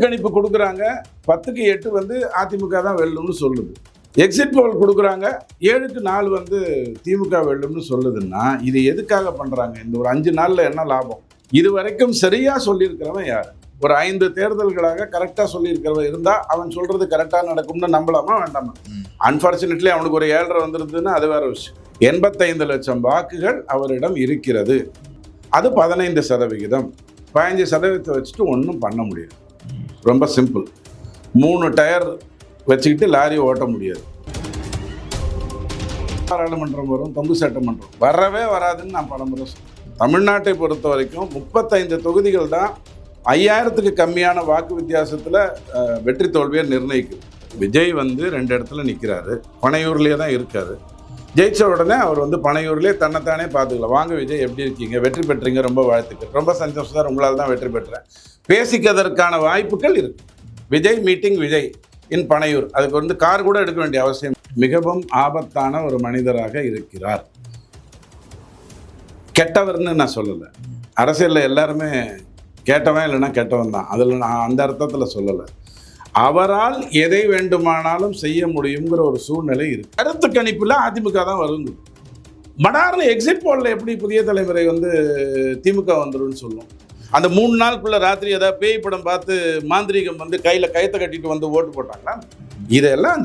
கணிப்பு கொடுக்குறாங்க 10க்கு 8 வந்து அதிமுக தான் வெல்லும்னு சொல்லுது. எக்ஸிட் போல் கொடுக்குறாங்க 7க்கு 4 வந்து திமுக வெல்லும்னு சொல்லுதுன்னா இது எதுக்காக பண்றாங்க? இந்த ஒரு 5 நாள்ல என்ன லாபம்? இது வரைக்கும் சரியா சொல்லியிருக்கிறவன் யாரு? ஒரு 5 தேர்தல்களாக கரெக்டா சொல்லியிருக்கிறவன் இருந்தா அவன் சொல்றது கரெக்டா நடக்கும்னு நம்பலாமா வேண்டாமா? அன்பார்ச்சுனேட்லி அவனுக்கு ஒரு 7.5 வந்துருதுன்னா அது வேற விஷயம். 85 லட்சம் வாக்குகள் அவரிடம் இருக்கிறது. அது 15%. 15% வச்சுட்டு ஒன்றும் பண்ண முடியாது. ரொம்ப சிம்பிள். 3 டயர் வச்சுக்கிட்டு லாரி ஓட்ட முடியாது. பாராளுமன்றம் வரும், தொங்கு சட்டமன்றம் வரவே வராதுன்னு நான் பலமுறை சொல்றேன். தமிழ்நாட்டை பொறுத்த வரைக்கும் 35 தொகுதிகள் தான் 5000க்கு கம்மியான வாக்கு வித்தியாசத்தில் வெற்றி தோல்வியை நிர்ணயிக்குது. விஜய் வந்து 2 இடத்துல நிற்கிறாரு, பனையூர்லேயே தான் இருக்காரு. ஜெயிச்ச உடனே அவர் வந்து பனையூர்லேயே தன்னைத்தானே பார்த்துக்கலாம். வாங்க விஜய், எப்படி இருக்கீங்க? வெற்றி பெற்றீங்க, ரொம்ப வாழ்த்துக்கள், ரொம்ப சந்தோஷம் சார், உங்களால் தான் வெற்றி பெற்றேன். பேசிக்கிறதற்கான வாய்ப்புகள் இருக்கு. விஜய் மீட்டிங் விஜய் இன் பனையூர், அதுக்கு வந்து கார் கூட எடுக்க வேண்டிய அவசியம். மிகவும் ஆபத்தான ஒரு மனிதராக இருக்கிறார். கெட்டவர்னு நான் சொல்லலை. அரசியலில் எல்லாருமே கேட்டவன் இல்லைன்னா கெட்டவன் தான். அதில் நான் அந்த அர்த்தத்தில் சொல்லலை. அவரால் எதை வேண்டுமானாலும் செய்ய முடியுங்கிற ஒரு சூழ்நிலை இருக்கு. கருத்து கணிப்பில் அதிமுக தான் வருங்க. மடார்னு எக்ஸிட் போல்ல எப்படி புதிய தலைமுறை வந்து திமுக வந்துடும் சொல்லும். அந்த 3 நாளுக்குள்ள ராத்திரி ஏதாவது பேய் படம் பார்த்து மாந்திரீகம் வந்து கையில் கயத்தை கட்டிட்டு வந்து ஓட்டு போட்டாங்களா? இதெல்லாம்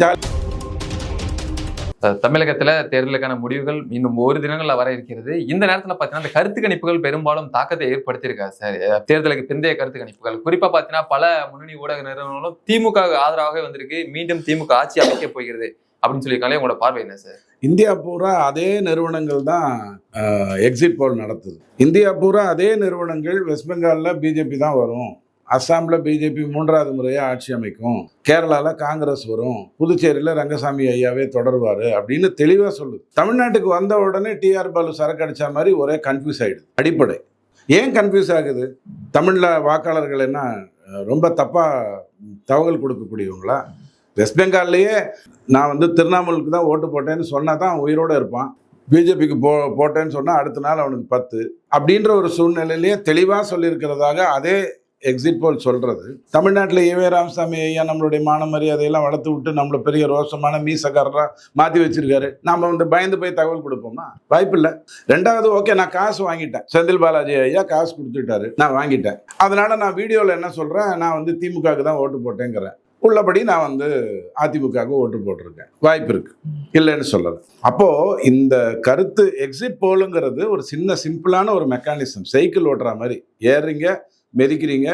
தமிழகத்துல தேர்தலுக்கான முடிவுகள் இன்னும் ஒரு தினங்கள்ல வர இருக்கிறது. இந்த நேரத்துல பாத்தீங்கன்னா இந்த கருத்து கணிப்புகள் பெரும்பாலும் தாக்கத்தை ஏற்படுத்தியிருக்காரு சார். தேர்தலுக்கு பிந்தைய கருத்து கணிப்புகள் குறிப்பா பாத்தீங்கன்னா பல முன்னணி ஊடக நிறுவனங்களும் திமுக ஆதரவாக வந்திருக்கு. மீண்டும் திமுக ஆட்சி அமைக்க போகிறது அப்படின்னு சொல்லியிருக்காங்களே, உங்களோட பார்வை என்ன சார்? இந்தியா பூரா அதே நிறுவனங்கள் தான் எக்ஸிட் போல் நடத்துது. இந்தியா பூரா அதே நிறுவனங்கள் வெஸ்ட் பெங்காலில் பிஜேபி தான் வரும், அஸ்ஸாமில் பிஜேபி 3வது முறையாக ஆட்சி அமைக்கும், கேரளாவில் காங்கிரஸ் வரும், புதுச்சேரியில் ரங்கசாமி ஐயாவே தொடர்வார் அப்படின்னு தெளிவாக சொல்லுது. தமிழ்நாட்டுக்கு வந்த உடனே டிஆர் பாலு சரக்கு அடித்த மாதிரி ஒரே கன்ஃபியூஸ் ஆகிடுது. அடிப்படை ஏன் கன்ஃபியூஸ் ஆகுது? தமிழில் வாக்காளர்கள் என்ன ரொம்ப தப்பாக தகவல் கொடுக்கக்கூடியவங்களா? வெஸ்ட் பெங்கால்லையே நான் வந்து திரிணாமுலுக்கு தான் ஓட்டு போட்டேன்னு சொன்னால் தான் உயிரோடு இருப்பான். பிஜேபிக்கு போட்டேன்னு சொன்னால் அடுத்த நாள் அவனுக்கு 10 அப்படின்ற ஒரு சூழ்நிலையிலேயே தெளிவாக சொல்லியிருக்கிறதாக அதே எக்ஸிட் போல் சொல்கிறது. தமிழ்நாட்டில் ஏவே ராமசாமி ஐயா நம்மளுடைய மான மரியாதையெல்லாம் வளர்த்து விட்டு நம்மளை பெரிய ரோஷமான மீசக்காரராக மாற்றி வச்சிருக்காரு. நம்ம வந்து பயந்து போய் தகவல் கொடுப்போமா? வாய்ப்பு இல்லை. 2வது, ஓகே நான் காசு வாங்கிட்டேன், செந்தில் பாலாஜி ஐயா காசு கொடுத்துட்டாரு, நான் வாங்கிட்டேன், அதனால நான் வீடியோவில் என்ன சொல்கிறேன், நான் வந்து திமுகவுக்கு தான் ஓட்டு போட்டேங்கிறேன். உள்ளபடி நான் வந்து அதிமுகவுக்கு ஓட்டு போட்டிருக்கேன். வாய்ப்பு இருக்கு, இல்லைன்னு சொல்லலை. அப்போது இந்த கருத்து எக்ஸிட் போலுங்கிறது ஒரு சின்ன சிம்பிளான ஒரு மெக்கானிசம். சைக்கிள் ஓட்டுற மாதிரி ஏறுறீங்க, மெதிக்கிறீங்க,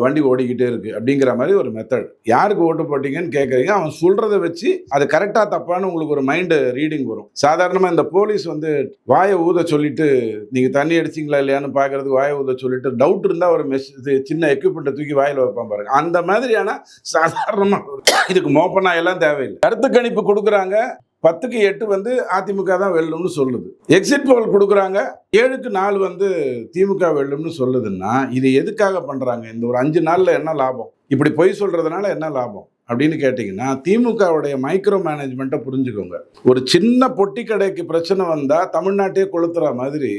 வண்டி ஓடிக்கிட்டே இருக்கு அப்படிங்கிற மாதிரி ஒரு மெத்தட். யாருக்கு ஓட்டு போட்டீங்கன்னு கேட்குறீங்க, அவன் சொல்றதை வச்சு அது கரெக்டாக தப்பான்னு உங்களுக்கு ஒரு மைண்டு ரீடிங் வரும். சாதாரணமாக இந்த போலீஸ் வந்து வாயை ஊத சொல்லிட்டு நீங்கள் தண்ணி அடிச்சிங்களா இல்லையான்னு பார்க்கறதுக்கு வாயை ஊத சொல்லிட்டு டவுட் இருந்தால் ஒரு சின்ன எக்யூப்மெண்ட்டை தூக்கி வாயில் வைப்பான் பாருங்க. அந்த மாதிரியான சாதாரணமாக இதுக்கு மோப்பனா எல்லாம் தேவையில்லை. கருத்து கணிப்பு கொடுக்குறாங்க 10க்கு 8 வந்து அதிமுக தான் வெல்லும்னு சொல்லுது. எக்ஸிட் போல் கொடுக்குறாங்க 7க்கு 4 வந்து திமுக வெல்லும்னு சொல்லுதுன்னா இது எதுக்காக பண்றாங்க? இந்த ஒரு 5 நாள்ல என்ன லாபம்? இப்படி பொய் சொல்றதுனால என்ன லாபம் அப்படின்னு கேட்டிங்கன்னா, திமுகவுடைய மைக்ரோ மேனேஜ்மெண்ட்டை புரிஞ்சுக்கோங்க. ஒரு சின்ன பொட்டி கடைக்கு பிரச்சனை வந்தா தமிழ்நாட்டையே கொளுத்துற மாதிரி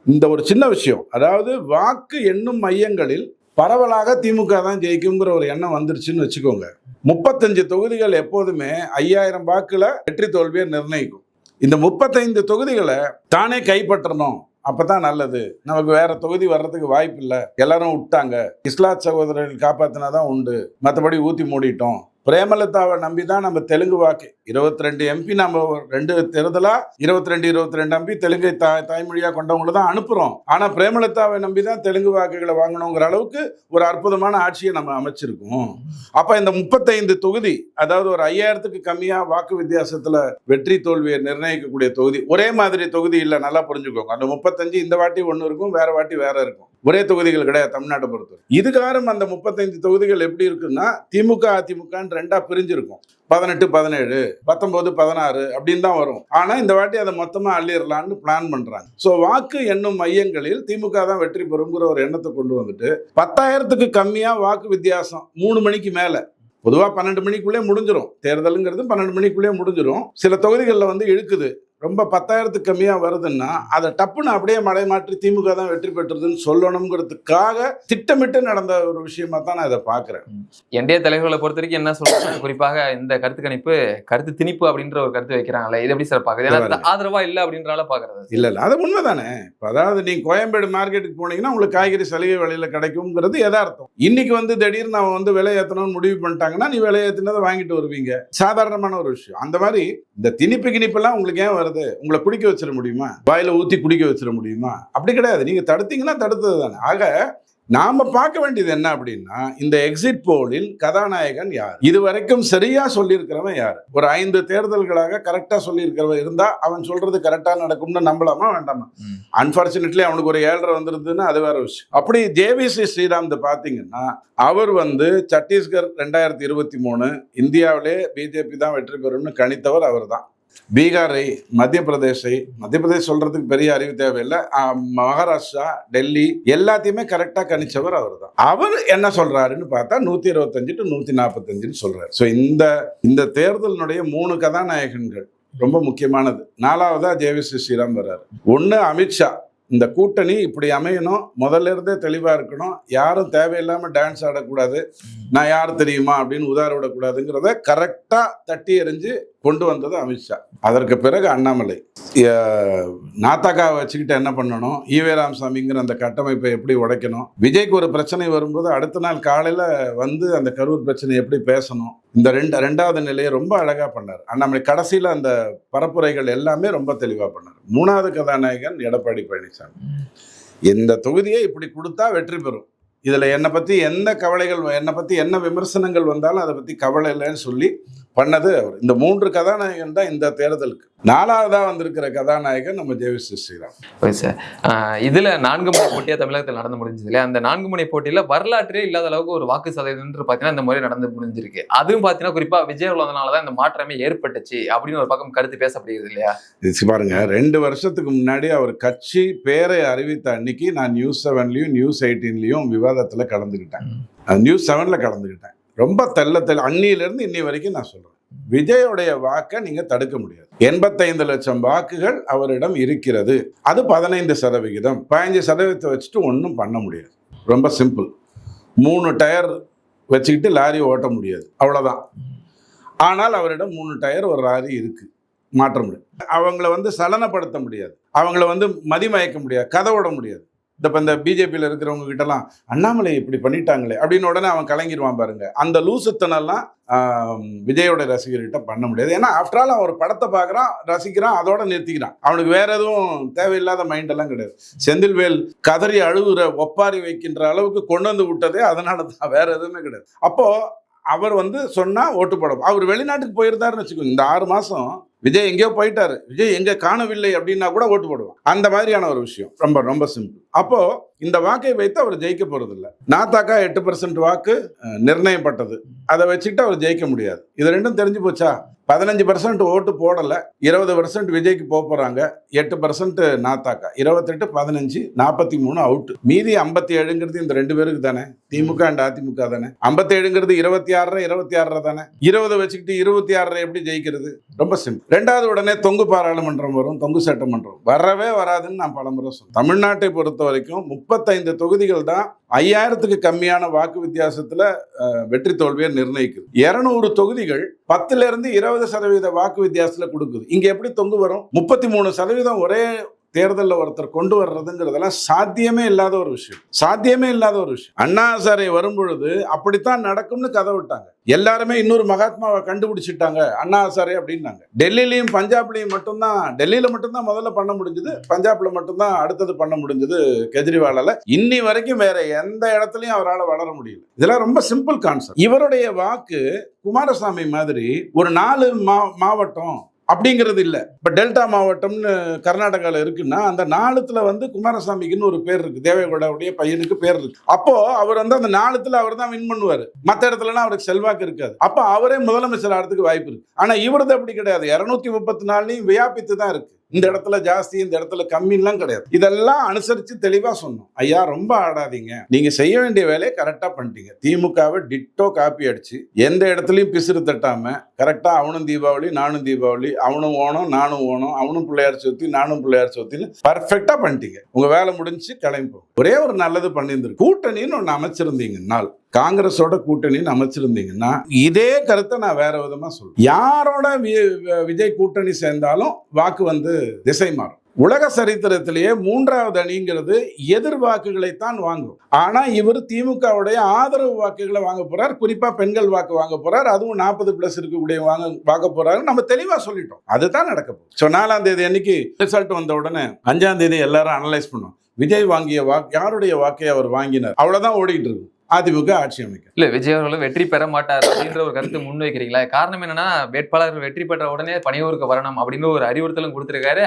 இந்த ஒரு சின்ன விஷயம், அதாவது வாக்கு எண்ணும் மையங்களில் பரவலாக திமுக தான் ஜெயிக்குங்கிற ஒரு எண்ணம் வந்துருச்சுன்னு வச்சுக்கோங்க. 35 தொகுதிகள் எப்போதுமே 5000 வாக்குல வெற்றி தோல்வியை நிர்ணயிக்கும். இந்த 35 தொகுதிகளை தானே கைப்பற்றணும், அப்பதான் நல்லது. நமக்கு வேற தொகுதி வர்றதுக்கு வாய்ப்பு இல்லை, எல்லாரும் விட்டாங்க, இஸ்லாத் சகோதரர்கள் காப்பாத்தினாதான் உண்டு, மற்றபடி ஊத்தி மூடிட்டோம். பிரேமலதாவை நம்பி தான் நம்ம தெலுங்கு வாக்கு 22 எம்பி நம்ம 2 தேர்தலா 22 எம்பி தெலுங்கு தாய்மொழியா கொண்டவங்களை தான் அனுப்புறோம். ஆனா பிரேமலதாவை நம்பி தான் தெலுங்கு வாக்குகளை வாங்கணுங்கிற அளவுக்கு ஒரு அற்புதமான ஆட்சியை நம்ம அமைச்சிருக்கோம். அப்ப இந்த 35 தொகுதி, அதாவது ஒரு 5000க்கு கம்மியா வாக்கு வித்தியாசத்துல வெற்றி தோல்வியை நிர்ணயிக்கக்கூடிய தொகுதி, ஒரே மாதிரி தொகுதி இல்லை, நல்லா புரிஞ்சுக்கோங்க. அந்த 35 இந்த வாட்டி ஒன்று இருக்கும், வேற வாட்டி வேற இருக்கும், ஒரே தொகுதிகள் கிடையாது தமிழ்நாட்டை பொறுத்தவரை. இதுக்காரும் அந்த 35 தொகுதிகள் எப்படி இருக்குன்னா திமுக அதிமுக 2ஆ பிரிஞ்சிருக்கும். 18, 17, 19, 16 அப்படின்னு தான் வரும். ஆனா இந்த வாட்டி அதை மொத்தமா அள்ளிடலான்னு பிளான் பண்றாங்க. ஸோ வாக்கு எண்ணும் மையங்களில் திமுக தான் வெற்றி பெறுங்கிற ஒரு எண்ணத்தை கொண்டு வந்துட்டு 10,000க்கு கம்மியா வாக்கு வித்தியாசம் 3 மணிக்கு மேல, பொதுவாக 12 மணிக்குள்ளே முடிஞ்சிடும் தேர்தலுங்கிறது, 12 மணிக்குள்ளே முடிஞ்சிடும். சில தொகுதிகளில் வந்து இழுக்குது, ரொம்ப 10,000க்கு கம்மியா வருதுன்னா அதை டப்புன்னு அப்படியே மடைமாற்றி திமுக தான் வெற்றி பெற்றதுன்னு சொல்லணுங்கிறதுக்காக திட்டமிட்டு நடந்த ஒரு விஷயமா தான் நான் இதை பார்க்கிறேன். என்டிஏ தலைவர்களை பொறுத்த வரைக்கும் என்ன சொல்றாங்க, குறிப்பாக இந்த கருத்து கணிப்பு கருத்து திணிப்பு அப்படின்ற ஒரு கருத்து வைக்கிறாங்களே, இது எப்படி சார் பாக்குறது? ஏன்னா ஆதரவா இல்ல அப்படின்றால பாக்குறது. இல்ல அது உண்மைதானே. அதாவது நீங்க கோயம்பேடு மார்க்கெட்டுக்கு போனீங்கன்னா உங்களுக்கு காய்கறி சலுகை விலையில கிடைக்கும்ங்கிறது எதார்த்தம். இன்னைக்கு வந்து திடீர்னு அவன் வந்து விலை ஏற்றணும்னு முடிவு பண்ணிட்டாங்கன்னா நீ விலை ஏற்றினதை வாங்கிட்டு வருவீங்க, சாதாரணமான ஒரு விஷயம். அந்த மாதிரி இந்த திணிப்பு கிணிப்பெல்லாம் உங்களுக்கு ஏன் வருது? உங்களை குடிக்க வச்சிட முடியுமா? வாயில ஊத்தி குடிக்க வச்சிட முடியுமா? அப்படி கிடையாது. நீங்க தடுத்தீங்கன்னா தடுத்தது தானே. ஆக நாம பார்க்க வேண்டியது என்ன அப்படின்னா, இந்த எக்ஸிட் போலில் கதாநாயகன் யார், இதுவரைக்கும் சரியா சொல்லியிருக்கிறவன் யாரு? ஒரு 5 தேர்தல்களாக கரெக்டா சொல்லியிருக்கிறவன் இருந்தா அவன் சொல்றது கரெக்டா நடக்கும்னு நம்பலாமா வேண்டாமா? அன்பார்ச்சுனேட்லி அவனுக்கு ஒரு 7.5 வந்திருந்ததுன்னா அது வேற விஷயம். அப்படி ஜேவிசி ஸ்ரீராம் பாத்தீங்கன்னா அவர் வந்து சத்தீஸ்கர் 2023 இந்தியாவிலே பிஜேபி தான் வெற்றி பெறும்னு கணித்தவர் அவர் தான். பீகாரை, மத்திய பிரதேஷ் சொல்றதுக்கு பெரிய அறிவு தேவையில்லை, மகாராஷ்டிரா, டெல்லி எல்லாத்தையுமே கரெக்டா கணிச்சவர் அவர் தான். அவர் என்ன சொல்றாருன்னு பார்த்தா 125 to 145 சொல்றாரு. ஸோ இந்த தேர்தலினுடைய 3 கதாநாயகன்கள் ரொம்ப முக்கியமானது. 4வதா ஜேவிசி ஸ்ரீராம் வர்றாரு. 1 அமித்ஷா. இந்த கூட்டணி இப்படி அமையணும், முதல்ல இருந்தே தெளிவா இருக்கணும், யாரும் தேவையில்லாம டான்ஸ் ஆடக்கூடாது, நான் யார் தெரியுமா அப்படின்னு உதார விடக்கூடாதுங்கிறத கரெக்டா தட்டி எறிஞ்சு கொண்டு வந்தது அமித்ஷா. அதற்கு பிறகு அண்ணாமலை நாத்தாக்காவை வச்சுக்கிட்டு என்ன பண்ணணும், ஈவே ராமசாமிங்கிற அந்த கட்டமைப்பை எப்படி உடைக்கணும், விஜய்க்கு ஒரு பிரச்சனை வரும்போது அடுத்த நாள் காலையில வந்து அந்த கரூர் பிரச்சனை எப்படி பேசணும், இந்த ரெண்டாவது நிலையை ரொம்ப அழகா பண்ணார் அண்ணாமலை. கடைசியில அந்த பரப்புரைகள் எல்லாமே ரொம்ப தெளிவா பண்ணார். 3வது கதாநாயகன் எடப்பாடி பழனிசாமி. இந்த தொகுதியை இப்படி கொடுத்தா வெற்றி பெறும், இதுல என்னை பத்தி எந்த கவலைகள், என்னை பத்தி என்ன விமர்சனங்கள் வந்தாலும் அதை பத்தி கவலை இல்லைன்னு சொல்லி பண்ணது அவர். இந்த 3 கதாநாயகன் தான் இந்த தேர்தலுக்கு. 4வதா வந்திருக்கிற கதாநாயகன் நம்ம ஜேவிசி ஸ்ரீராம். இதுல 4 முனை போட்டியா தமிழகத்தில் நடந்து முடிஞ்சது இல்லையா? அந்த 4 முனை போட்டியில வரலாற்றே இல்லாத அளவுக்கு ஒரு வாக்கு சதவீதம் பாத்தீங்கன்னா இந்த முறை நடந்து முடிஞ்சிருக்கு. அதுவும் பாத்தீங்கன்னா குறிப்பா விஜய் உள்ளதுனாலதான் இந்த மாற்றமே ஏற்பட்டுச்சு அப்படின்னு ஒரு பக்கம் கருத்து பேசப்படுகிறது இல்லையா? பாருங்க, 2 வருஷத்துக்கு முன்னாடி அவர் கட்சி பேரை அறிவித்த அன்னைக்கு நான் நியூஸ் 7லயும் நியூஸ் 18லயும் விவாதத்துல கலந்துக்கிட்டேன். நியூஸ் 7ல கலந்துக்கிட்டேன். ரொம்ப தெல்ல அன்னியிலிருந்து இன்னி வரைக்கும் நான் சொல்றேன், விஜயோடைய வாக்கை நீங்க தடுக்க முடியாது. 85 லட்சம் வாக்குகள் அவரிடம் இருக்கிறது. அது 15%. 15% வச்சுட்டு ஒன்றும் பண்ண முடியாது. ரொம்ப சிம்பிள். 3 டயர் வச்சுக்கிட்டு லாரி ஓட்ட முடியாது, அவ்வளவுதான். ஆனால் அவரிடம் 3 டயர் ஒரு லாரி இருக்கு, மாற்ற முடியாது. அவங்கள வந்து சலனப்படுத்த முடியாது, அவங்கள வந்து மதிமயக்க முடியாது, கதை விட முடியாது. இந்த பிஜேபியில் இருக்கிறவங்க கிட்டலாம் அண்ணாமலை இப்படி பண்ணிட்டாங்களே அப்படின்னு உடனே அவன் கலங்கிடுவான் பாருங்க. அந்த லூசுத்தனெல்லாம் விஜயோட ரசிகர்கிட்ட பண்ண முடியாது. ஏன்னா ஆஃப்டர் ஆல் அவன் ஒரு படத்தை பார்க்குறான், ரசிக்கிறான், அதோட நிறுத்திக்கிறான். அவனுக்கு வேற எதுவும் தேவையில்லாத மைண்டெல்லாம் கிடையாது. செந்தில்வேல் கதறி அழுகுற ஒப்பாரி வைக்கின்ற அளவுக்கு கொண்டு வந்து விட்டதே அதனால தான், வேற எதுவுமே கிடையாது. அப்போ அவர் வந்து சொன்னா ஓட்டு போடும். அவர் வெளிநாட்டுக்கு போயிருந்தாருன்னு வச்சுக்கோங்க, இந்த 6 மாசம் விஜய் எங்கேயோ போயிட்டாரு, விஜய் எங்க காணவில்லை அப்படின்னா கூட ஓட்டு போடுவான். அந்த மாதிரியான ஒரு விஷயம். ரொம்ப ரொம்ப சிம்பிள். அப்போ இந்த வாக்கை வைத்து அவர் ஜெயிக்க போறது இல்லை. நாத்தாக்கா 8% வாக்கு நிர்ணயப்பட்டது, அதை வச்சுக்கிட்டு அவர் ஜெயிக்க முடியாது. இது ரெண்டும் தெரிஞ்சு போச்சா? 15% ஓட்டு போடல, 20% விஜய்க்கு போறாங்க, 8% நாத்தாக்கா, 28, 15, 43 அவுட். மீதி 57ங்கிறது இந்த 2 பேருக்கு தானே, திமுக அண்ட் அதிமுக தானே. 57ங்கிறது 26 தானே. 20 வச்சுக்கிட்டு 26 எப்படி ஜெயிக்கிறது? ரொம்ப சிம்பிள். 2வது உடனே தொங்கு பாராளுமன்றம் வரும், தொங்கு சட்டமன்றம் வரவே வராதுன்னு நான் பலமுறை சொல்றேன். தமிழ்நாட்டை பொறுத்த வரைக்கும் 35 தொகுதிகள் தான் 5000க்கு கம்மியான வாக்கு வித்தியாசத்துல வெற்றி தோல்வியை நிர்ணயிக்குது. 200 தொகுதிகள் 10லிருந்து 20% வாக்கு வித்தியாசத்துல கொடுக்குது. இங்க எப்படி தொங்கு வரும்? 33% ஒரே தேர்தலில் ஒருத்தர் கொண்டு வர்றதுங்கிறதெல்லாம் சாத்தியமே இல்லாத ஒரு விஷயம். அண்ணா ஹசாரே வரும்பொழுது அப்படித்தான் நடக்கும்னு கதை விட்டாங்க. எல்லாருமே இன்னொரு மகாத்மாவை கண்டுபிடிச்சிட்டாங்க அண்ணா ஹசாரே அப்படின்னாங்க. டெல்லியிலையும் பஞ்சாப்லையும் மட்டும்தான், டெல்லியில மட்டும்தான் முதல்ல பண்ண முடிஞ்சது, பஞ்சாப்ல மட்டும்தான் அடுத்தது பண்ண முடிஞ்சது கெஜ்ரிவாலால. இன்னி வரைக்கும் வேற எந்த இடத்துலயும் அவரால் வளர முடியல. இதெல்லாம் ரொம்ப சிம்பிள் கான்செப்ட். இவருடைய வாக்கு குமாரசாமி மாதிரி ஒரு 4 மாவட்டம் அப்படிங்கிறது இல்லை. இப்போ டெல்டா மாவட்டம்னு கர்நாடகாவில் இருக்குன்னா அந்த 4த்துல வந்து குமாரசாமிக்குன்னு ஒரு பேர் இருக்கு, தேவேகவுடாவுடைய பையனுக்கு பேர் இருக்கு. அப்போ அவர் வந்து அந்த 4த்துல அவர் தான் வின் பண்ணுவார், மற்ற இடத்துலனா அவருக்கு செல்வாக்கு இருக்காது. அப்போ அவரே முதலமைச்சர் ஆகிறதுக்கு வாய்ப்பு இருக்கு. ஆனால் இவரது அப்படி கிடையாது, 234 வியாபித்து தான் இருக்கு. இந்த இடத்துல ஜாஸ்தி இந்த இடத்துல கம்மின்லாம் கிடையாது. இதெல்லாம் அனுசரித்து தெளிவாக சொன்னோம். ஐயா ரொம்ப ஆடாதீங்க, நீங்க செய்ய வேண்டிய வேலையை கரெக்டாக பண்ணிட்டீங்க. திமுகவை டிட்டோ காப்பி அடிச்சு எந்த இடத்துலையும் பிசிறு தட்டாம கரெக்டாக அவனும் தீபாவளி நானும் தீபாவளி, அவனும் ஓணம் நானும் ஓணம், அவனும் பிள்ளையார் சதுர்த்தி நானும் பிள்ளையார் சதுர்த்தின்னு பர்ஃபெக்டாக பண்ணிட்டீங்க. உங்க வேலை முடிஞ்சு கிளம்பி. ஒரே ஒரு நல்லது பண்ணியிருந்திருக்கு, கூட்டணின்னு ஒன்று அமைச்சிருந்தீங்கன்னால், காங்கிரஸோட கூட்டணின்னு அமைச்சிருந்தீங்கன்னா இதே கருத்தை நான் வேற விதமா சொல்றேன். யாரோட விஜய் கூட்டணி சேர்ந்தாலும் வாக்கு வந்து திசை மாறும். உலக சரித்திரத்திலேயே 3வது அணிங்கிறது எதிர் வாக்குகளைத்தான் வாங்கும். ஆனா இவர் திமுகவுடைய ஆதரவு வாக்குகளை வாங்க போறார், குறிப்பா பெண்கள் வாக்கு வாங்க போறார், அதுவும் 40+ இருக்கக்கூடிய வாங்க போறாரு. நம்ம தெளிவா சொல்லிட்டோம், அதுதான் நடக்க போகுது. ஸோ 4ஆம் தேதி அன்னைக்கு ரிசல்ட் வந்த உடனே 5ஆம் தேதி எல்லாரும் அனலைஸ் பண்ணும், விஜய் வாங்கிய வாக்கு யாருடைய வாக்கை அவர் வாங்கினார், அவ்வளவுதான் ஓடிட்டு இருக்கு. அதிமுக ஆட்சி அமைக்கும். இல்ல, விஜய் அவர்களும் வெற்றி பெற மாட்டார் அப்படின்ற ஒரு கருத்து முன்வைக்கிறீங்களா? காரணம் என்னன்னா, வேட்பாளர்கள் வெற்றி பெற்ற உடனே பணியூருக்கு வரணும் அப்படின்னு ஒரு அறிவுறுத்தலும் கொடுத்திருக்காரு.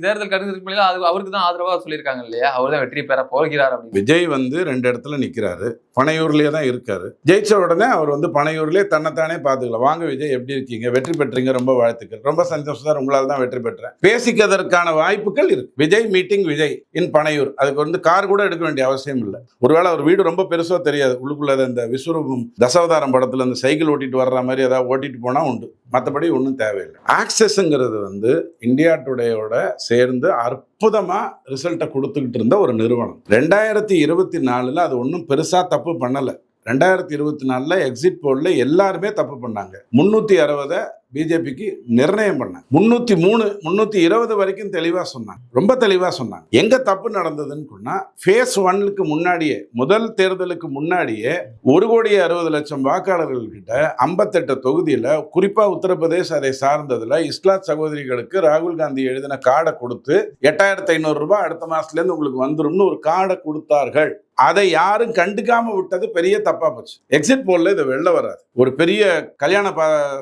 தேர்தல் கருத்து அவருக்கு தான் ஆதரவா சொல்லியிருக்காங்க இல்லையா, அவர் தான் வெற்றி பெற போகிறார் அப்படின்னு. விஜய் வந்து 2 இடத்துல நிக்கிறாரு, பனையூர்லயே தான் இருக்காரு. ஜெயிச்ச உடனே அவர் வந்து பனையூர்லயே தன்னைத்தானே பாத்துக்கலாம். வாங்க விஜய், எப்படி இருக்கீங்க, வெற்றி பெற்றீங்க, ரொம்ப வாழ்த்துக்கள், ரொம்ப சந்தோஷம் சார், உங்களால் தான் வெற்றி பெற்றேன், பேசிக்கிறதுக்கான வாய்ப்புகள் இருக்கு. விஜய் மீட்டிங் விஜய் இன் பனையூர், அதுக்கு வந்து கார் கூட எடுக்க வேண்டிய அவசியம் இல்லை. ஒருவேளை அவர் வீடு ரொம்ப பெருசா தெரியாது, உள்ளுக்குள்ள இந்த விஸ்வரூபம் தசாவதாரம் படத்துல இந்த சைக்கிள் ஓட்டிட்டு வர்ற மாதிரி ஏதாவது ஓட்டிட்டு போனா உண்டு, மற்றபடி ஒன்றும் தேவையில்லை. ஆக்சஸ்ங்கிறது வந்து இந்தியா டுடேயோட சேர்ந்து அற்புதமா ரிசல்ட்டை கொடுத்துக்கிட்டு இருந்த ஒரு நிறுவனம். 2024 அது ஒன்றும் பெருசா தப்பு பண்ணல. 2024 எக்ஸிட் போல்ல எல்லாருமே தப்பு பண்ணாங்க. 360 பிஜேபிக்கு நிர்ணயம் பண்ணாங்க. 303 320 வரைக்கும் தெளிவா சொன்னாங்க, ரொம்ப தெளிவா சொன்னாங்க. எங்க தப்பு நடந்ததுன்னு சொன்னா, ஃபேஸ் 1க்கு முன்னாடியே, முதல் தேர்தலுக்கு முன்னாடியே 1,60,00,000 வாக்காளர்கள் கிட்ட 58 தொகுதியில, குறிப்பா உத்தரப்பிரதேச அதை சார்ந்ததுல இஸ்லாத் சகோதரிகளுக்கு ராகுல் காந்தி எழுதின கார்டை கொடுத்து 8,500 ரூபாய் அடுத்த மாசத்துல இருந்து உங்களுக்கு வந்துரும்னு ஒரு கார்டை கொடுத்தார்கள். அதை யாரும் கண்டுக்காம விட்டது பெரிய தப்பா போச்சு. எக்ஸிட் போல்ல இது வெளில வராது. ஒரு பெரிய கல்யாண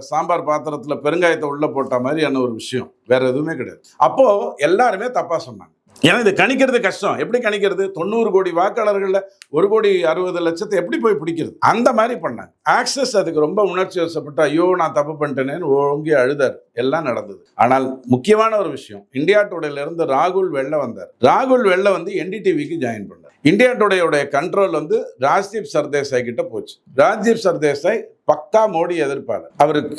சாம்பார் பாத்திரத்துல பெருங்காயத்தை உள்ள போட்ட மாதிரியான ஒரு விஷயம், வேற எதுவுமே கிடையாது. அப்போ எல்லாருமே தப்பா சொன்னாங்க. ஏன்னா இது கணிக்கிறது கஷ்டம். எப்படி கணிக்கிறது? 90 கோடி வாக்காளர்கள்ல 1,60,00,000 எப்படி போய் பிடிக்கிறது? அந்த மாதிரி பண்ணாங்க. ஆக்சஸ் அதுக்கு ரொம்ப உணர்ச்சி வசப்பட்டு, ஐயோ நான் தப்பு பண்ணிட்டேனேன்னு ஓங்கி அழுதார். எல்லாம் நடந்தது. ஆனால் முக்கியமான ஒரு விஷயம், இந்தியா டுடேல இருந்து ராகுல் வெளில வந்தார். ராகுல் வெளில வந்து என்டிடிவிக்கு ஜாயின் பண்ணார். இந்தியா டுடேயோடைய கண்ட்ரோல் வந்து ராஜ்தீப் சர்தேசாய் கிட்ட போச்சு. ராஜ்தீப் சர்தேசாய் பக்கா மோடி எதிர்ப்பாளர்.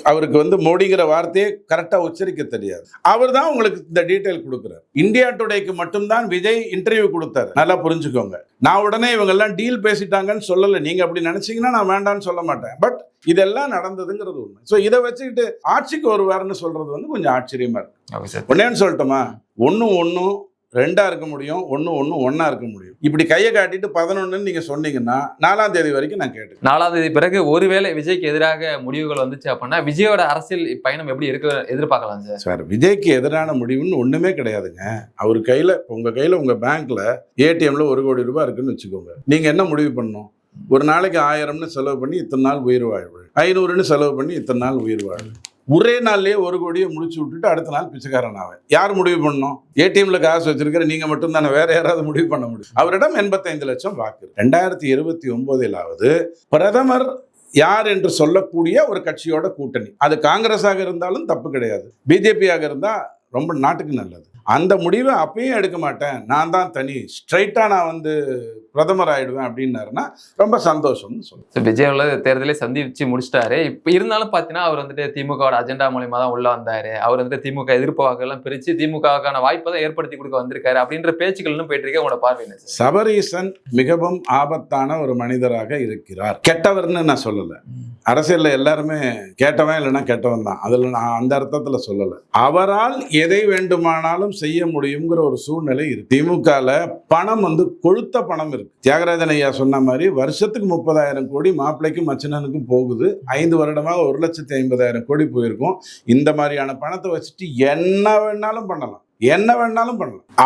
அவருக்கு வந்து மோடிங்கிற வார்த்தையை கரெக்டா உச்சரிக்க தெரியாது. அவர் தான் உங்களுக்கு இந்த டீட்டெயில் கொடுக்குறாரு. இந்தியா டுடேக்கு மட்டும்தான் விஜய் இன்டர்வியூ கொடுத்தாரு, நல்லா புரிஞ்சுக்கோங்க. நான் உடனே இவங்க எல்லாம் டீல் பேசிட்டாங்கன்னு சொல்லல. நீங்க அப்படி நினைச்சீங்கன்னா நான் வேண்டான்னு சொல்ல மாட்டேன். பட் இதெல்லாம் நடந்ததுங்கிறது உண்மை. ஸோ இதை வச்சுக்கிட்டு ஆட்சிக்கு வருவாருன்னு சொல்றது வந்து கொஞ்சம் ஆச்சரியமா இருக்கு. ஒன்னேன்னு சொல்லட்டுமா, 1 2 இருக்க முடியும், 1 1 இருக்க முடியும். இப்படி கையை காட்டிட்டு 11 நீங்க சொன்னீங்கன்னா 4ஆம் தேதி வரைக்கும் நான் கேட்டேன். 4ஆம் தேதி பிறகு ஒருவேளை விஜய்க்கு எதிராக முடிவுகள் வந்துச்சு அப்படின்னா விஜயோட அரசியல் பயணம் எப்படி இருக்க எதிர்பார்க்கலாம் சார்? சார், விஜய்க்கு எதிரான முடிவுன்னு ஒண்ணுமே கிடையாதுங்க. அவர் கையில, உங்க கையில, உங்க பேங்க்ல ஏடிஎம்ல 1 கோடி ரூபாய் இருக்குன்னு வச்சுக்கோங்க. நீங்க என்ன முடிவு பண்ணணும்? ஒரு நாளைக்கு 1000ன்னு செலவு பண்ணி இத்தனை நாள் உயிர் வாழ்வு, 500ன்னு செலவு பண்ணி இத்தனை நாள் உயிர் வாழ்வு, ஒரே நாள்லயே 1 கோடியை முடிச்சு விட்டுட்டு அடுத்த நாள் பிச்சைக்காரன் ஆவேன். யார் முடிவு பண்ணணும்? ஏடிஎம்ல காசு வச்சிருக்கிற நீங்க மட்டும் தானே, வேற யாராவது முடிவு பண்ண முடியும்? அவரிடம் 85 லட்சம் வாக்கு. 2029 பிரதமர் யார் என்று சொல்லக்கூடிய ஒரு கட்சியோட கூட்டணி. அது காங்கிரஸாக இருந்தாலும் தப்பு கிடையாது, பிஜேபியாக இருந்தா ரொம்ப நாட்டுக்கு நல்லது. அந்த முடிவை அப்பயும் எடுக்க மாட்டேன், நான் தான் தனி, ஸ்ட்ரைட்டா நான் வந்து பிரதமர் ஆயிடுவேன் அப்படின்னாருன்னா ரொம்ப சந்தோஷம்னு சொல்லுவேன். விஜய் தேர்தலை சந்திச்சு முடிச்சிட்டாரு. இப்ப இருந்தாலும் பாத்தீங்கன்னா அவர் வந்துட்டு திமுகவோட அஜெண்டா மூலமா தான் உள்ள வந்தாரு. அவர் வந்துட்டு திமுக எதிர்ப்பு வாக்கெல்லாம் பிரிச்சு திமுகவுக்கான வாய்ப்பை தான் ஏற்படுத்தி கொடுக்க வந்திருக்காரு அப்படின்ற பேச்சுக்கள் போயிட்டு இருக்க. உங்களோட பார்வை என்ன? சபரீசன் மிகவும் ஆபத்தான ஒரு மனிதராக இருக்கிறார். கெட்டவர்னு நான் சொல்லல. அரசியல்ல எல்லாருமே கேட்டவன் இல்லைன்னா கெட்டவன் தான், அதுல நான் அந்த அர்த்தத்துல சொல்லல. அவரால் எதை வேண்டுமானாலும் செய்ய முடியுங்கிற ஒரு சூழ்நிலை இருக்கு. திமுகல பணம் வந்து கொழுத்த பணம் இருக்கு. தியாகராஜன் ஐயா சொன்ன மாதிரி வருஷத்துக்கு 30,000 கோடி மாப்பிள்ளைக்கும் மச்சினனுக்கும் போகுது. 5 வருடமாக 1,50,000 கோடி போயிருக்கும். இந்த மாதிரியான பணத்தை வச்சுட்டு என்ன வேணாலும் பண்ணலாம்.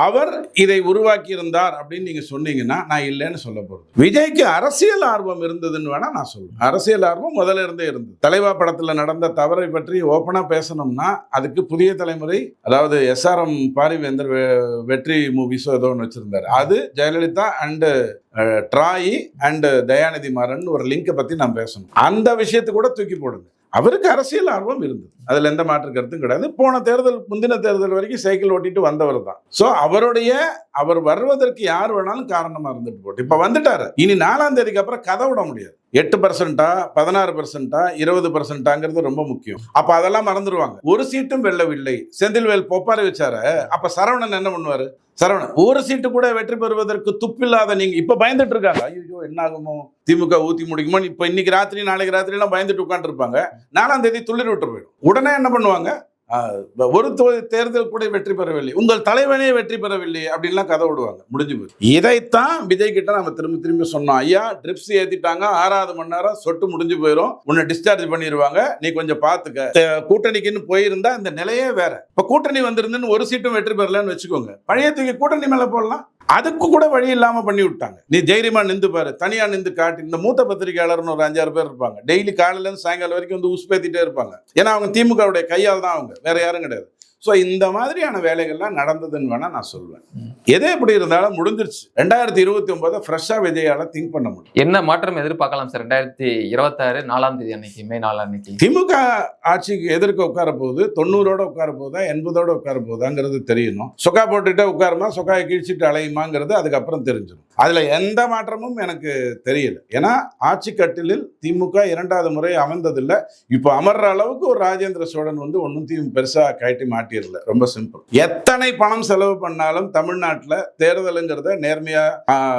அவர் இதை உருவாக்கி இருந்தார் அப்படின்னு நீங்க சொன்னீங்கன்னா நான் இல்லைன்னு சொல்ல போறது. விஜய்க்கு அரசியல் ஆர்வம் இருந்ததுன்னு வேணா நான் சொல்லுவேன். அரசியல் ஆர்வம் முதல்ல இருந்தே இருந்தது. தலைவா படத்துல நடந்த தவறை பற்றி ஓப்பனா பேசணும்னா அதுக்கு புதிய தலைமுறை, அதாவது SRM பாரிவேந்தர் வெற்றி மூவிஸோ ஏதோ ஒன்று வச்சிருந்தாரு. அது ஜெயலலிதா அண்ட் ட்ராயி அண்ட் தயாநிதி மாறன் ஒரு லிங்கை பத்தி நான் பேசணும். அந்த விஷயத்தை கூட தூக்கி போடுங்க. அவருக்கு அரசியல் ஆர்வம் இருந்தது, அதுல எந்த மாற்று கருத்தும் கிடையாது. போன தேர்தல், முந்தின தேர்தல் வரைக்கும் சைக்கிள் ஓட்டிட்டு வந்தவர் தான். ஸோ அவர் வருவதற்கு யார் வேணாலும் காரணமா இருந்துட்டு போட்டு இப்ப வந்துட்டாரு. இனி 4ஆம் தேதிக்கு அப்புறம் கதை விட முடியாது. 8%, 16%, 20%ங்கிறது ரொம்ப முக்கியம். அப்ப அதெல்லாம் மறந்துடுவாங்க. ஒரு சீட்டும் வெல்லவில்லை. செந்தில்வேல் பொப்பாரி வச்சாரு. அப்ப சரவணன் என்ன பண்ணுவாரு? சரவணன் ஒரு சீட்டு கூட வெற்றி பெறுவதற்கு துப்பில்லாத நீங்க இப்ப பயந்துட்டு இருக்காங்க. ஐயோ என்ன ஆகுமோ, திமுக ஊத்தி முடிக்குமோ, இப்ப இன்னைக்கு ராத்திரி நாளைக்கு ராத்திரி எல்லாம் பயந்துட்டு உட்கார்ந்து இருப்பாங்க. 4ஆம் தேதி துள்ளிர் விட்டு போயிடும். உடனே என்ன பண்ணுவாங்க? ஒரு தேர்தல் கூட வெற்றி பெறவில்லை, உங்கள் தலைவனே வெற்றி பெறவில்லை அப்படின்லாம் கதை விடுவாங்க. முடிஞ்சு போய் இதைத்தான் விஜய் கிட்ட நம்ம திரும்பி திரும்பி சொன்னோம். ஐயா ட்ரிப்ஸ் ஏத்திட்டாங்க, 6வது மணி நேரம் சொட்டு முடிஞ்சு போயிடும், உன்னை டிஸ்சார்ஜ் பண்ணிடுவாங்க, நீ கொஞ்சம் பாத்துக்க. கூட்டணிக்குன்னு போயிருந்தா இந்த நிலையே வேற. இப்ப கூட்டணி வந்திருந்துன்னு ஒரு சீட்டும் வெற்றி பெறலன்னு வச்சுக்கோங்க, பழைய தூக்கி கூட்டணி மேல போடலாம். அதுக்கு கூட வழி இல்லாம பண்ணி விட்டாங்க. நீ தைரியமா நின்று பாரு, தனியா நின்று காட்டி. இந்த மூத்த பத்திரிகையாளர்னு ஒரு 5-6 பேர் இருப்பாங்க. டெய்லி காலையில இருந்து சாயங்காலம் வரைக்கும் வந்து உசுப்பேத்திட்டே இருப்பாங்க. ஏன்னா அவங்க திமுகவுடைய கையால் தான், அவங்க வேற யாரும் கிடையாது. ஸோ இந்த மாதிரியான வேலைகள்லாம் நடந்ததுன்னு வேணா நான் சொல்வேன். எதே எப்படி இருந்தாலும் முடிஞ்சிருச்சு. 2029 ஃப்ரெஷ்ஷா விஜயால திங்க் பண்ண முடியும். என்ன மாற்றம் எதிர்பார்க்கலாம் சார் 2026 4ஆம் தேதி அன்னைக்கு, மே 4 அன்னைக்கு? திமுக ஆட்சிக்கு எதிர்க்க உட்கார போகுது, 90ஓட உட்கார போதா, 80ஓட உட்கார போதாங்கிறது தெரியணும். சொக்கா போட்டுட்டே உட்காருமா, சொக்காயை கீழ்ச்சிட்டு அலையுமாங்கிறது அதுக்கப்புறம் தெரிஞ்சிடும். அதுல எந்த மாற்றமும் எனக்கு தெரியல. ஏன்னா ஆட்சி கட்டிலில் திமுக 2வது முறை அமர்ந்ததில்லை. இப்போ அமர்ற அளவுக்கு ஒரு ராஜேந்திர சோழன் வந்து ஒன்னும் பெருசா கட்டி மாட்டிடல. ரொம்ப சிம்பிள். எத்தனை பணம் செலவு பண்ணாலும் தமிழ்நாட்டில் தேர்தலுங்கிறத நேர்மையா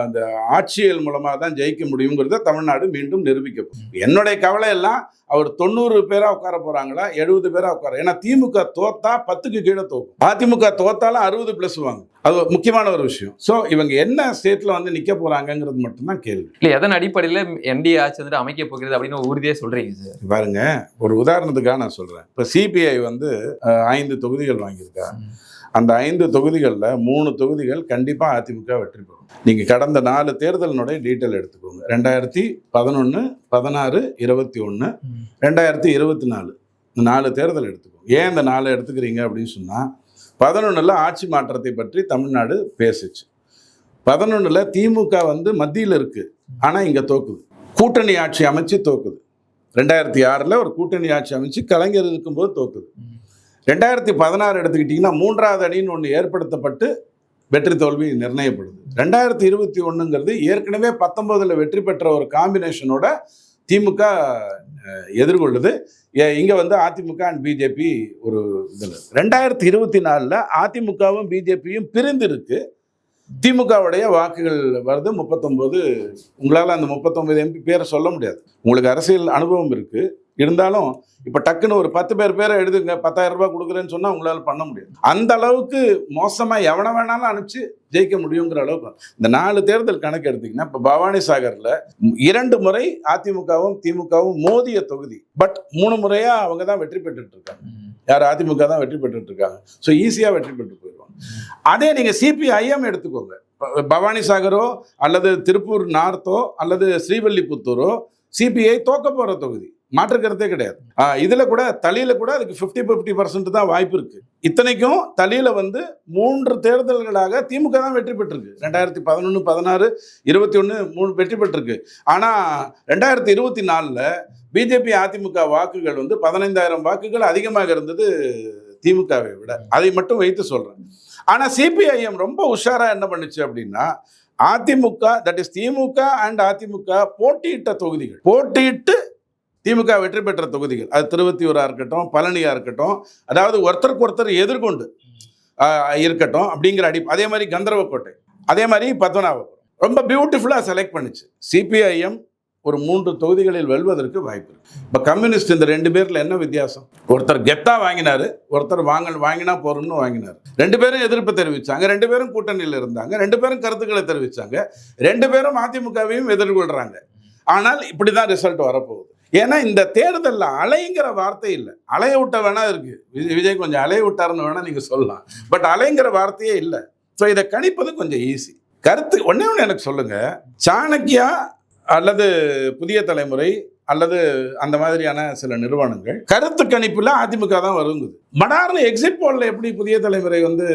அந்த ஆட்சியல் மூலமா தான் ஜெயிக்க முடியுங்கிறத தமிழ்நாடு மீண்டும் நிரூபிக்கப்படும். என்னுடைய கவலை எல்லாம் அவர் 90 பேரா உட்கார போறாங்களா, 70 பேரா உட்கார. ஏன்னா திமுக தோத்தா 10க்கு கீழே தோக்கும், அதிமுக தோத்தாலும் 60+ வாங்க. அது முக்கியமான ஒரு விஷயம். சோ இவங்க என்ன ஸ்டேட்ல வந்து நிக்க போறாங்கிறது மட்டும்தான் கேள்வி. இல்ல எதன் அடிப்படையில என்டிஏ ஆட்சி வந்து அமைக்க போகிறது அப்படின்னு உறுதியா சொல்றீங்க சார்? பாருங்க, ஒரு உதாரணத்துக்காக நான் சொல்றேன். இப்ப சிபிஐ வந்து 5 தொகுதிகள் வாங்கியிருக்கா. அந்த 5 தொகுதிகளில் 3 தொகுதிகள் கண்டிப்பா அதிமுக வெற்றி பெறும். நீங்க கடந்த 4 தேர்தலினுடைய டீட்டெயில் எடுத்துக்கோங்க. 2011, 16, 21, 2024 இந்த 4 தேர்தல் எடுத்துக்கோங்க. ஏன் இந்த 4 எடுத்துக்கிறீங்க அப்படின்னு சொன்னா, 11ல் ஆட்சி மாற்றத்தை பற்றி தமிழ்நாடு பேசுச்சு. 11ல் திமுக வந்து மத்தியில் இருக்கு, ஆனா இங்க தோக்குது. கூட்டணி ஆட்சி அமைச்சு தோக்குது. 2006ல் ஒரு கூட்டணி ஆட்சி அமைச்சு கலைஞர் இருக்கும்போது தோக்குது. 2016 எடுத்துக்கிட்டிங்கன்னா 3வது அணின்னு ஒன்று ஏற்படுத்தப்பட்டு வெற்றி தோல்வி நிர்ணயப்படுது. 2021ங்கிறது ஏற்கனவே 19ல் வெற்றி பெற்ற ஒரு காம்பினேஷனோட திமுக எதிர்கொள்ளுது. இங்க வந்து அதிமுக அண்ட் பிஜேபி ஒரு இதில். 2024ல் அதிமுகவும் பிஜேபியும் பிரிந்து இருக்கு. திமுகவுடைய வாக்குகள் வருது 39. உங்களால் அந்த 39 MP பேரை சொல்ல முடியாது. உங்களுக்கு அரசியல் அனுபவம் இருக்கு, இருந்தாலும் இப்ப டக்குன்னு ஒரு 10 பேரை எழுதுங்க, 10,000 ரூபாய் கொடுக்குறேன்னு சொன்னா உங்களால பண்ண முடியாது. அந்த அளவுக்கு மோசமா எவனை வேணாலும் அனுப்பிச்சு ஜெயிக்க முடியுங்கிற அளவுக்கு. இந்த 4 தேர்தல் கணக்கு எடுத்தீங்கன்னா, இப்ப பவானி சாகர்ல 2 முறை அதிமுகவும் திமுகவும் மோதிய தொகுதி. பட் 3 முறையா அவங்க தான் வெற்றி பெற்றுட்டு இருக்காங்க. யார்? அதிமுக தான் வெற்றி பெற்றுட்டு இருக்காங்க. ஸோ ஈஸியா வெற்றி பெற்று போயிடுவாங்க. அதே நீங்க சிபிஐஎம் எடுத்துக்கோங்க. பவானி சாகரோ அல்லது திருப்பூர் நார்த்தோ அல்லது ஸ்ரீவல்லிபுத்தூரோ சிபிஐ தோக்க போற தொகுதி, மாற்றுக்கிறதே கிடையாது. இதுல கூட தலியில கூட அதுக்கு 50% தான் வாய்ப்பு இருக்கு. இத்தனைக்கும் தலியில வந்து 3 தேர்தல்களாக திமுக தான் வெற்றி பெற்றிருக்கு. 2011, 16, 21 3 வெற்றி பெற்றிருக்கு. ஆனா 2024ல் பிஜேபி அதிமுக வாக்குகள் வந்து 15,000 வாக்குகள் அதிகமாக இருந்தது திமுகவை விட. அதை மட்டும் வைத்து சொல்றேன். ஆனா சிபிஐஎம் ரொம்ப உஷாரா என்ன பண்ணுச்சு அப்படின்னா, AIADMK that is DMK and AIADMK போட்டியிட்ட தொகுதிகள், போட்டியிட்டு திமுக வெற்றி பெற்ற தொகுதிகள், அது திருவத்தியூரா இருக்கட்டும், பழனியா இருக்கட்டும், அதாவது ஒருத்தருக்கு ஒருத்தர் எதிர்கொண்டு இருக்கட்டும் அப்படிங்கிற அதே மாதிரி கந்தரவக்கோட்டை, அதே மாதிரி பத்மநாபபுரம் ரொம்ப பியூட்டிஃபுல்லா செலக்ட் பண்ணுச்சு. சிபிஐஎம் ஒரு 3 தொகுதிகளில் வெல்வதற்கு வாய்ப்பு இருக்கு. இப்போ கம்யூனிஸ்ட் இந்த 2 பேர்ல என்ன வித்தியாசம்? ஒருத்தர் கெத்தா வாங்கினாரு, ஒருத்தர் வாங்கினா போறோம்னு வாங்கினாரு. 2 பேரும் எதிர்ப்பு தெரிவிச்சாங்க, 2 பேரும் கூட்டணியில் இருந்தாங்க, 2 பேரும் கருத்துக்களை தெரிவிச்சாங்க, 2 பேரும் அதிமுகவையும் எதிர்கொள்றாங்க. ஆனால் இப்படிதான் ரிசல்ட் வரப்போகுது. ஏன்னா இந்த தேர்தலில் அலைங்கிற வார்த்தை இல்லை. அலைய விட்ட வேணா இருக்கு, விஜய் கொஞ்சம் அலைய விட்டாருன்னு வேணா நீங்க சொல்லலாம். பட் அலைங்கிற வார்த்தையே இல்லை. ஸோ இதை கணிப்பது கொஞ்சம் ஈஸி. கருத்து ஒன்னே ஒன்று எனக்கு சொல்லுங்க, சாணக்கியா அல்லது புதிய தலைமுறை அல்லது அந்த மாதிரியான சில நிறுவனங்கள் கருத்து கணிப்புல அதிமுக தான் வருங்குது. மடார்னு எக்ஸிட் போல்ல எப்படி புதிய தலைமுறை வந்து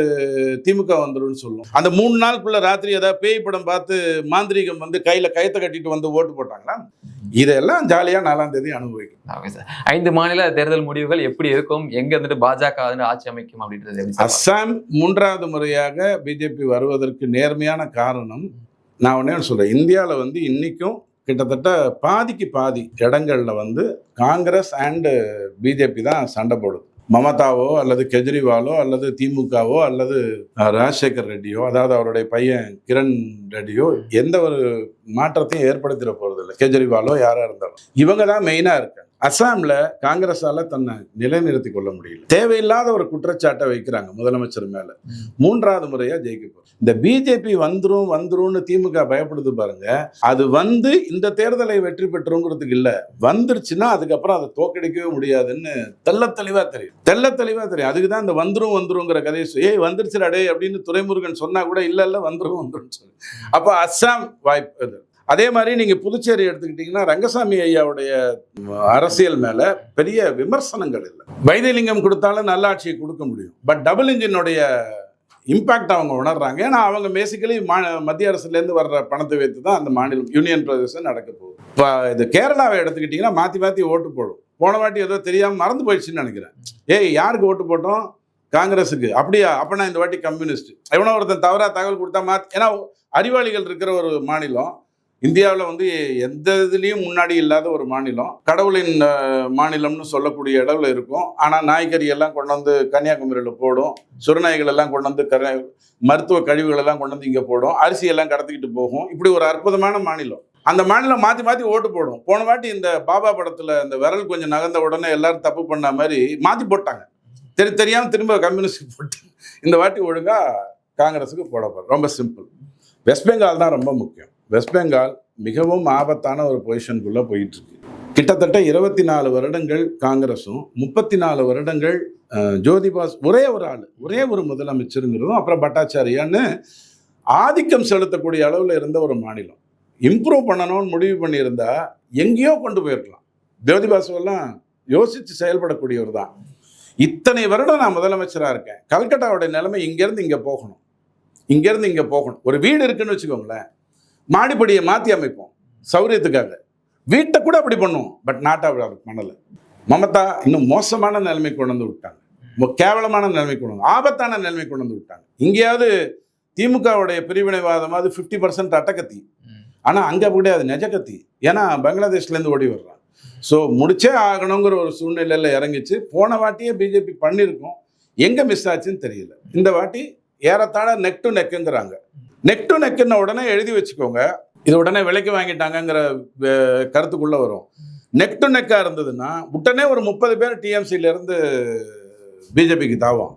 திமுக வந்துரும்னு சொல்லும்? அந்த 3 நாளுக்குள்ள ராத்திரி ஏதாவது பேய் படம் பார்த்து மாந்திரீகம் வந்து கையில கயத்தை கட்டிட்டு வந்து ஓட்டு போட்டாங்களா? இதெல்லாம் ஜாலியா 4ஆம் தேதி அனுபவிக்கும். 5 மாநில தேர்தல் முடிவுகள் எப்படி இருக்கும், எங்க இருந்துட்டு பாஜக ஆட்சி அமைக்கும் அப்படின்றது எப்படி சார்? அஸ்ஸாம் 3வது முறையாக பிஜேபி வருவதற்கு நேர்மையான காரணம் நான் ஒன்னே சொல்றேன். இந்தியாவில் வந்து இன்னைக்கும் கிட்டத்தட்ட பாதிக்கு பாதி இடங்கள்ல வந்து காங்கிரஸ் அண்ட் பிஜேபி தான் சண்டை போடுது. மமதாவோ அல்லது கெஜ்ரிவாலோ அல்லது திமுகவோ அல்லது ராஜசேகர் ரெட்டியோ, அதாவது அவருடைய பையன் கிரண் ரெட்டியோ எந்த ஒரு மாற்றத்தையும் ஏற்படுத்திட போறதில்லை. கெஜ்ரிவாலோ யாரா இருந்தாலும் இவங்க தான் மெயினா இருக்காங்க. அஸ்ஸாம்ல காங்கிரஸால தன்னை நிலைநிறுத்தி கொள்ள முடியல. தேவையில்லாத ஒரு குற்றச்சாட்டை வைக்கிறாங்க முதலமைச்சர் மேல. 3வது முறையா ஜெயிக்க போறோம். இந்த பிஜேபி வந்துரும்னு திமுக பயப்படுது பாருங்க. அது வந்து இந்த தேர்தலை வெற்றி பெற்றுங்கிறதுக்கு இல்ல, வந்துருச்சுன்னா அதுக்கப்புறம் அதை தோக்கடிக்கவே முடியாதுன்னு தெள்ள தெளிவா தெரியும். அதுக்குதான் இந்த வந்துருங்கிற கதையை வந்துருச்சுடா டே அப்படின்னு துரைமுருகன் சொன்னா கூட இல்ல வந்துரும் சொல்லி. அப்ப அஸ்ஸாம் வாய்ப்பு. அதே மாதிரி நீங்க புதுச்சேரி எடுத்துக்கிட்டீங்கன்னா ரங்கசாமி ஐயாவுடைய அரசியல் மேல பெரிய விமர்சனங்கள் இல்லை. வைத்தியலிங்கம் கொடுத்தாலும் நல்லாட்சியை கொடுக்க முடியும். பட் டபுள் இன்ஜினுடைய இம்பாக்ட் அவங்க உணர்றாங்க. ஏன்னா அவங்க பேசிக்கலி மத்திய அரசுலேருந்து வர்ற பணத்தை வைத்து தான் அந்த மாநிலம் யூனியன் பிரதேசம் நடக்க போகுது. இப்போ இது கேரளாவை எடுத்துக்கிட்டிங்கன்னா மாற்றி ஓட்டு போடும். போன வாட்டி ஏதோ தெரியாமல் மறந்து போயிடுச்சுன்னு நினைக்கிறேன். யாருக்கு ஓட்டு போட்டோம்? காங்கிரஸுக்கு. அப்படியா? அப்போனா இந்த வாட்டி கம்யூனிஸ்ட். எவனோ ஒருத்தன் தவறாக தகவல் கொடுத்தா ஏன்னா அறிவாளிகள் இருக்கிற ஒரு மாநிலம். இந்தியாவில் வந்து எந்த இதுலேயும் முன்னாடி இல்லாத ஒரு மாநிலம். கடவுளின் மாநிலம்னு சொல்லக்கூடிய இடத்துல இருக்கும். ஆனால் நாய்கறி எல்லாம் கொண்டு வந்து கன்னியாகுமரியில் போடும். சுரநாய்கள் எல்லாம் கொண்டு வந்து மருத்துவ கழிவுகள் எல்லாம் கொண்டு வந்து இங்கே போடும். அரிசி எல்லாம் கடத்திக்கிட்டு போகும். இப்படி ஒரு அற்புதமான மாநிலம். அந்த மாநிலம் மாற்றி ஓட்டு போடும். போன வாட்டி இந்த பாபா படத்தில் இந்த விரல் கொஞ்சம் நகர்ந்த உடனே எல்லாரும் தப்பு பண்ண மாதிரி மாற்றி போட்டாங்க. தெரியாமல் திரும்ப கம்யூனிஸ்ட் போட்டு இந்த வாட்டி ஒழுங்கா காங்கிரஸுக்கு போட போகிறோம். ரொம்ப சிம்பிள். வெஸ்ட் பெங்கால் தான் ரொம்ப முக்கியம். வெஸ்ட் பெங்கால் மிகவும் ஆபத்தான ஒரு பொசிஷனுக்குள்ளே போயிட்டு இருக்கு. கிட்டத்தட்ட 24 வருடங்கள் காங்கிரஸும் 34 வருடங்கள் ஜோதிபாஸ் ஒரே ஒரு முதலமைச்சருங்கிறதும் அப்புறம் பட்டாச்சாரியான்னு ஆதிக்கம் செலுத்தக்கூடிய அளவில் இருந்த ஒரு மாநிலம். இம்ப்ரூவ் பண்ணணும்னு முடிவு பண்ணியிருந்தா எங்கேயோ கொண்டு போயிருக்கலாம். ஜோதிபாசுவெல்லாம் யோசித்து செயல்படக்கூடியவர் தான். இத்தனை வருடம் நான் முதலமைச்சராக இருக்கேன். கல்கட்டாவுடைய நிலைமை இங்கேருந்து இங்கே போகணும். ஒரு வீடு இருக்குன்னு வச்சுக்கோங்களேன், மாடிப்படியை மாற்றி அமைப்போம் சௌரியத்துக்காக. வீட்டை கூட அப்படி பண்ணுவோம். பட் நாட்டை பண்ணலை. மமதா இன்னும் மோசமான நிலைமை கொண்டு வந்து விட்டாங்க. கேவலமான நிலைமை கொண்டு வந்து, ஆபத்தான நிலைமை கொண்டு வந்து விட்டாங்க. இங்கேயாவது திமுகவுடைய பிரிவினைவாதமாவது 50% அட்டக்கத்தி. ஆனால் அங்கே கிடையாது, நெஜக்கத்தி. ஏன்னா பங்களாதேஷ்லேருந்து ஓடி வர்றாங்க. ஸோ முடிச்சே ஆகணுங்கிற ஒரு சூழ்நிலையில் இறங்கிச்சு. போன வாட்டியே பிஜேபி பண்ணியிருக்கோம். எங்கே மிஸ் ஆச்சுன்னு தெரியல. இந்த வாட்டி ஏறத்தாழ நெக் டு நெக்குங்கிறாங்க. நெக் டு நெக்குன்னு உடனே எழுதி வச்சுக்கோங்க. இது உடனே விலைக்கு வாங்கிட்டாங்கிற கருத்துக்குள்ளே வரும். நெக் டு நெக்காக இருந்ததுன்னா உடனே ஒரு 30 பேர் டிஎம்சியிலேருந்து பிஜேபிக்கு தாவும்.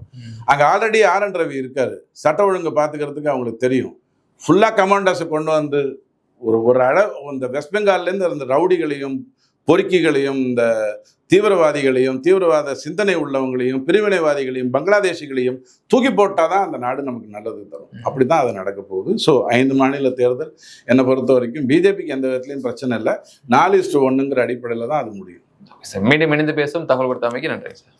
அங்கே ஆல்ரெடி ஆர்.என். ரவி இருக்கார். சட்ட ஒழுங்கு பார்த்துக்கிறதுக்கு அவங்களுக்கு தெரியும். ஃபுல்லாக கமாண்டர்ஸை கொண்டு வந்து ஒரு இந்த வெஸ்ட் பெங்கால்லேருந்து இருந்த ரவுடிகளையும் பொறுக்கிகளையும் இந்த தீவிரவாதிகளையும் தீவிரவாத சிந்தனை உள்ளவங்களையும் பிரிவினைவாதிகளையும் பங்களாதேஷிகளையும் தூக்கி போட்டால் தான் அந்த நாடு நமக்கு நல்லது தரும். அப்படி தான் அது நடக்க போகுது. ஸோ 5 மாநில தேர்தல் என்னை பொறுத்த வரைக்கும் பிஜேபிக்கு எந்த விதத்துலையும் பிரச்சனை இல்லை. 4:1ங்கிற அடிப்படையில் தான் அது முடியும். மீண்டும் இணைந்து பேசும் தகவல் கொடுத்தமைக்கு நன்றி சார்.